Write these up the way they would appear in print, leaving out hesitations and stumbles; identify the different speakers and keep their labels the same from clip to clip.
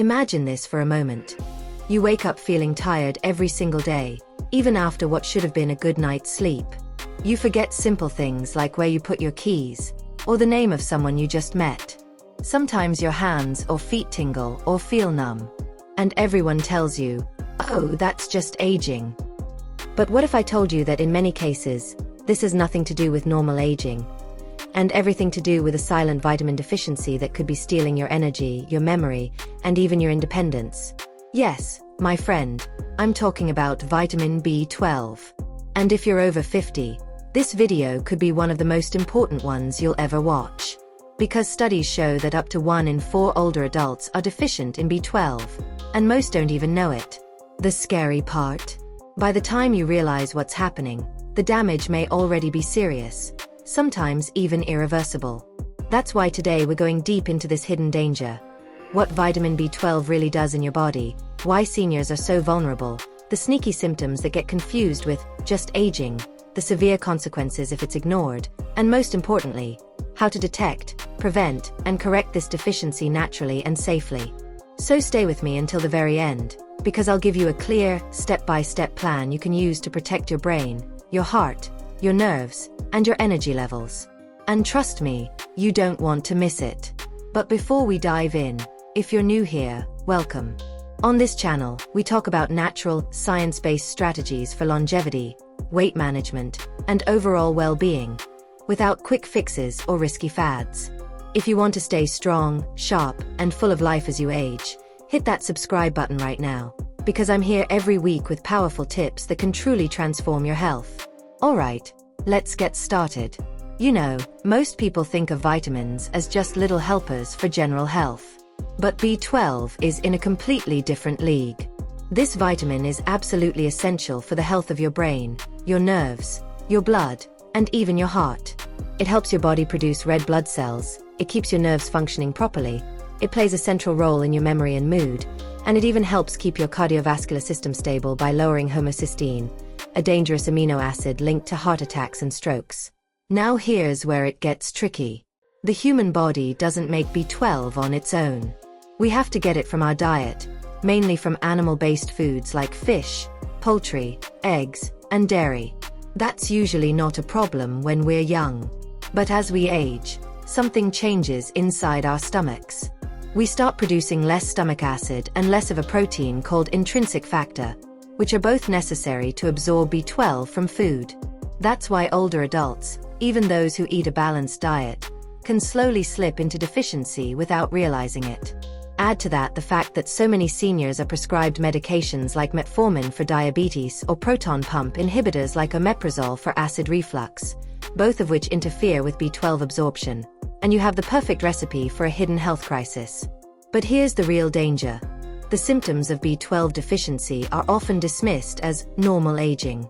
Speaker 1: Imagine this for a moment. You wake up feeling tired every single day, even after what should have been a good night's sleep. You forget simple things like where you put your keys, or the name of someone you just met. Sometimes your hands or feet tingle or feel numb. And everyone tells you, oh, that's just aging. But what if I told you that in many cases, this has nothing to do with normal aging, and everything to do with a silent vitamin deficiency that could be stealing your energy, your memory, and even your independence? Yes, my friend, I'm talking about vitamin B12. And if you're over 50, this video could be one of the most important ones you'll ever watch. Because studies show that up to 1 in 4 older adults are deficient in B12, and most don't even know it. The scary part? By the time you realize what's happening, the damage may already be serious, sometimes even irreversible. That's why today we're going deep into this hidden danger. What vitamin B12 really does in your body, why seniors are so vulnerable, the sneaky symptoms that get confused with just aging, the severe consequences if it's ignored, and most importantly, how to detect, prevent, and correct this deficiency naturally and safely. So stay with me until the very end, because I'll give you a clear, step-by-step plan you can use to protect your brain, your heart, your nerves, and your energy levels. And trust me, you don't want to miss it. But before we dive in, if you're new here, welcome. On this channel, we talk about natural, science-based strategies for longevity, weight management, and overall well-being, without quick fixes or risky fads. If you want to stay strong, sharp, and full of life as you age, hit that subscribe button right now, because I'm here every week with powerful tips that can truly transform your health. Alright, let's get started. You know, most people think of vitamins as just little helpers for general health. But B12 is in a completely different league. This vitamin is absolutely essential for the health of your brain, your nerves, your blood, and even your heart. It helps your body produce red blood cells, it keeps your nerves functioning properly, it plays a central role in your memory and mood, and it even helps keep your cardiovascular system stable by lowering homocysteine, a dangerous amino acid linked to heart attacks and strokes. Now here's where it gets tricky. The human body doesn't make B12 on its own. We have to get it from our diet, mainly from animal-based foods like fish, poultry, eggs, and dairy. That's usually not a problem when we're young. But as we age, something changes inside our stomachs. We start producing less stomach acid and less of a protein called intrinsic factor, which are both necessary to absorb B12 from food. That's why older adults, even those who eat a balanced diet, can slowly slip into deficiency without realizing it. Add to that the fact that so many seniors are prescribed medications like metformin for diabetes or proton pump inhibitors like omeprazole for acid reflux, both of which interfere with B12 absorption, and you have the perfect recipe for a hidden health crisis. But here's the real danger. The symptoms of B12 deficiency are often dismissed as normal aging.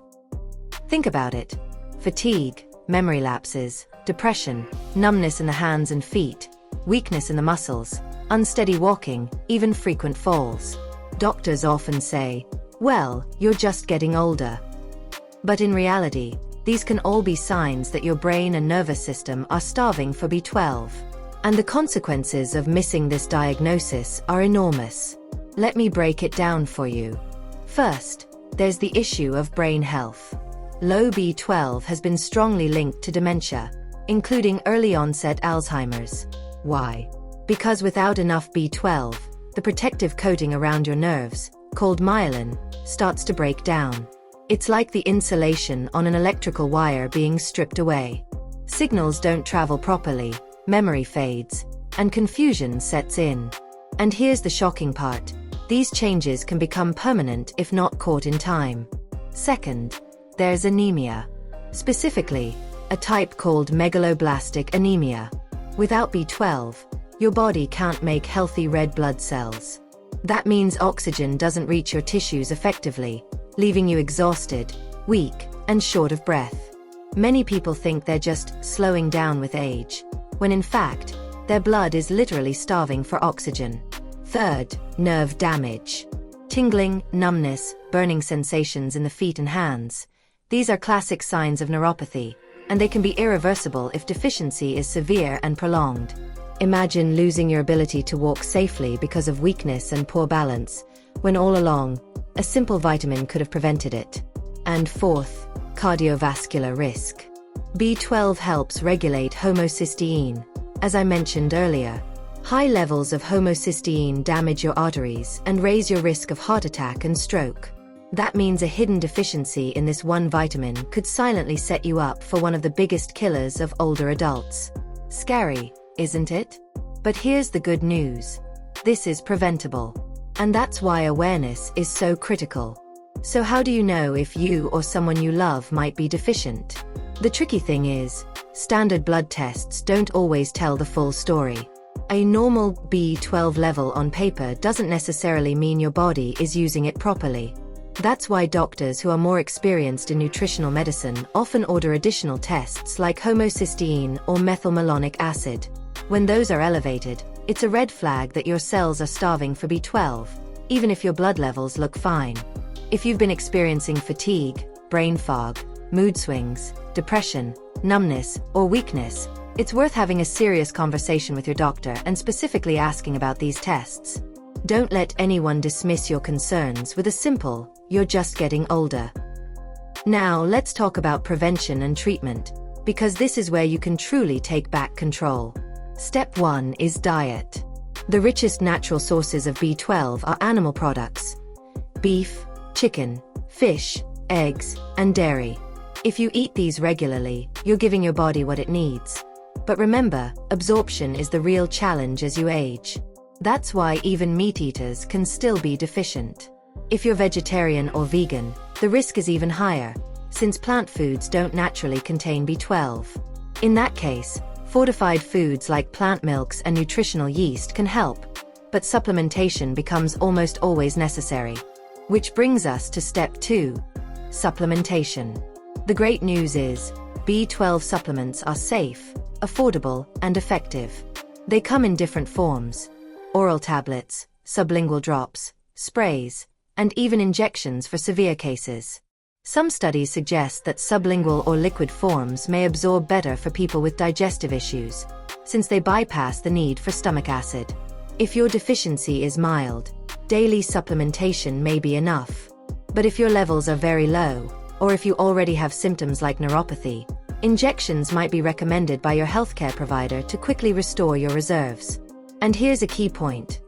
Speaker 1: Think about it. Fatigue, memory lapses, depression, numbness in the hands and feet, weakness in the muscles, unsteady walking, even frequent falls. Doctors often say, well, you're just getting older. But in reality, these can all be signs that your brain and nervous system are starving for B12. And the consequences of missing this diagnosis are enormous. Let me break it down for you. First, there's the issue of brain health. Low B12 has been strongly linked to dementia, including early-onset Alzheimer's. Why? Because without enough B12, the protective coating around your nerves, called myelin, starts to break down. It's like the insulation on an electrical wire being stripped away. Signals don't travel properly, memory fades, and confusion sets in. And here's the shocking part. These changes can become permanent if not caught in time. Second, there's anemia. Specifically, a type called megaloblastic anemia. Without B12, your body can't make healthy red blood cells. That means oxygen doesn't reach your tissues effectively, leaving you exhausted, weak, and short of breath. Many people think they're just slowing down with age, when in fact, their blood is literally starving for oxygen. Third, nerve damage. Tingling, numbness, burning sensations in the feet and hands. These are classic signs of neuropathy, and they can be irreversible if deficiency is severe and prolonged. Imagine losing your ability to walk safely because of weakness and poor balance, when all along, a simple vitamin could have prevented it. And fourth, cardiovascular risk. B12 helps regulate homocysteine. As I mentioned earlier, high levels of homocysteine damage your arteries and raise your risk of heart attack and stroke. That means a hidden deficiency in this one vitamin could silently set you up for one of the biggest killers of older adults. Scary, isn't it? But here's the good news. This is preventable. And that's why awareness is so critical. So how do you know if you or someone you love might be deficient? The tricky thing is, standard blood tests don't always tell the full story. A normal B12 level on paper doesn't necessarily mean your body is using it properly. That's why doctors who are more experienced in nutritional medicine often order additional tests like homocysteine or methylmalonic acid. When those are elevated, it's a red flag that your cells are starving for B12, even if your blood levels look fine. If you've been experiencing fatigue, brain fog, mood swings, depression, numbness, or weakness, it's worth having a serious conversation with your doctor and specifically asking about these tests. Don't let anyone dismiss your concerns with a simple, "You're just getting older." Now let's talk about prevention and treatment, because this is where you can truly take back control. Step 1 is diet. The richest natural sources of B12 are animal products: beef, chicken, fish, eggs, and dairy. If you eat these regularly, you're giving your body what it needs. But remember, absorption is the real challenge as you age. That's why even meat eaters can still be deficient. If you're vegetarian or vegan, the risk is even higher, since plant foods don't naturally contain B12. In that case, fortified foods like plant milks and nutritional yeast can help, but supplementation becomes almost always necessary. Which brings us to step 2, supplementation. The great news is, B12 supplements are safe, affordable, and effective. They come in different forms: oral tablets, sublingual drops, sprays, and even injections for severe cases. Some studies suggest that sublingual or liquid forms may absorb better for people with digestive issues, since they bypass the need for stomach acid. If your deficiency is mild, daily supplementation may be enough. But if your levels are very low, or if you already have symptoms like neuropathy, injections might be recommended by your healthcare provider to quickly restore your reserves. And here's a key point.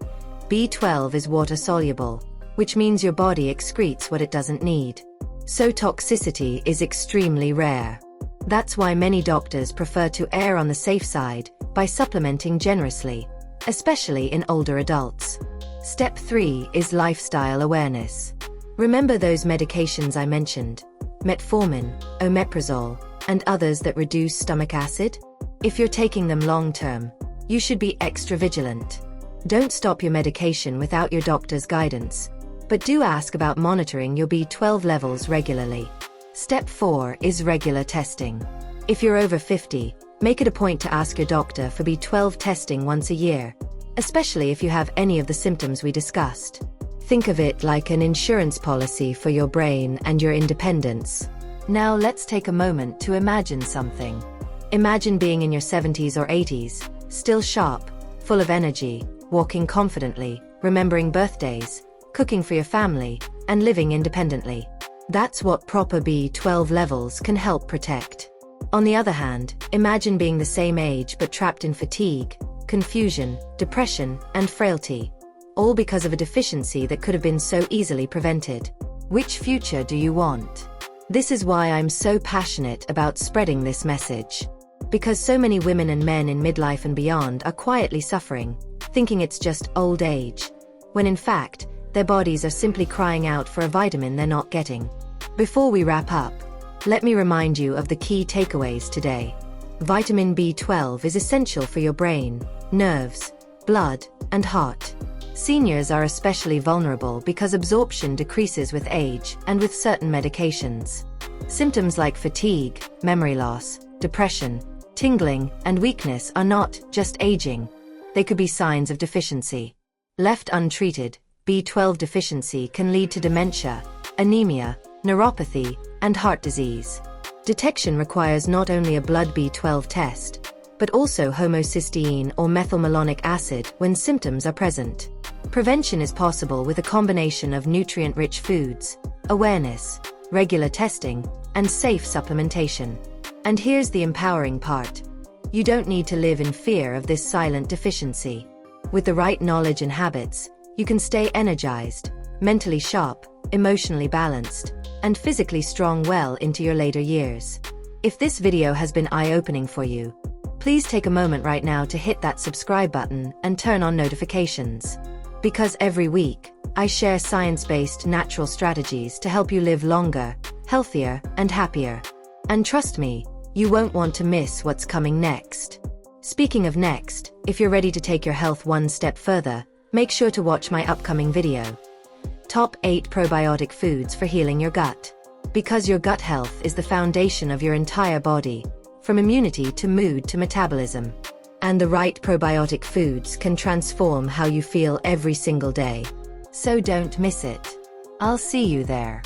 Speaker 1: B12 is water-soluble, which means your body excretes what it doesn't need. So toxicity is extremely rare. That's why many doctors prefer to err on the safe side by supplementing generously, especially in older adults. Step 3 is lifestyle awareness. Remember those medications I mentioned, metformin, omeprazole, and others that reduce stomach acid? If you're taking them long-term, you should be extra vigilant. Don't stop your medication without your doctor's guidance, but do ask about monitoring your B12 levels regularly. Step 4 is regular testing. If you're over 50, make it a point to ask your doctor for B12 testing once a year, especially if you have any of the symptoms we discussed. Think of it like an insurance policy for your brain and your independence. Now let's take a moment to imagine something. Imagine being in your 70s or 80s, still sharp, full of energy, walking confidently, remembering birthdays, cooking for your family, and living independently. That's what proper B12 levels can help protect. On the other hand, imagine being the same age but trapped in fatigue, confusion, depression, and frailty, all because of a deficiency that could have been so easily prevented. Which future do you want? This is why I'm so passionate about spreading this message. Because so many women and men in midlife and beyond are quietly suffering, thinking it's just old age, when in fact, their bodies are simply crying out for a vitamin they're not getting. Before we wrap up, let me remind you of the key takeaways today. Vitamin B12 is essential for your brain, nerves, blood, and heart. Seniors are especially vulnerable because absorption decreases with age and with certain medications. Symptoms like fatigue, memory loss, depression, tingling, and weakness are not just aging. They could be signs of deficiency. Left untreated, B12 deficiency can lead to dementia, anemia, neuropathy, and heart disease. Detection requires not only a blood B12 test, but also homocysteine or methylmalonic acid when symptoms are present. Prevention is possible with a combination of nutrient-rich foods, awareness, regular testing, and safe supplementation. And here's the empowering part. You don't need to live in fear of this silent deficiency. With the right knowledge and habits, you can stay energized, mentally sharp, emotionally balanced, and physically strong well into your later years. If this video has been eye-opening for you, please take a moment right now to hit that subscribe button and turn on notifications. Because every week, I share science-based natural strategies to help you live longer, healthier, and happier. And trust me, you won't want to miss what's coming next. Speaking of next, if you're ready to take your health one step further, make sure to watch my upcoming video. Top 8 Probiotic Foods for Healing Your Gut. Because your gut health is the foundation of your entire body, from immunity to mood to metabolism. And the right probiotic foods can transform how you feel every single day. So don't miss it. I'll see you there.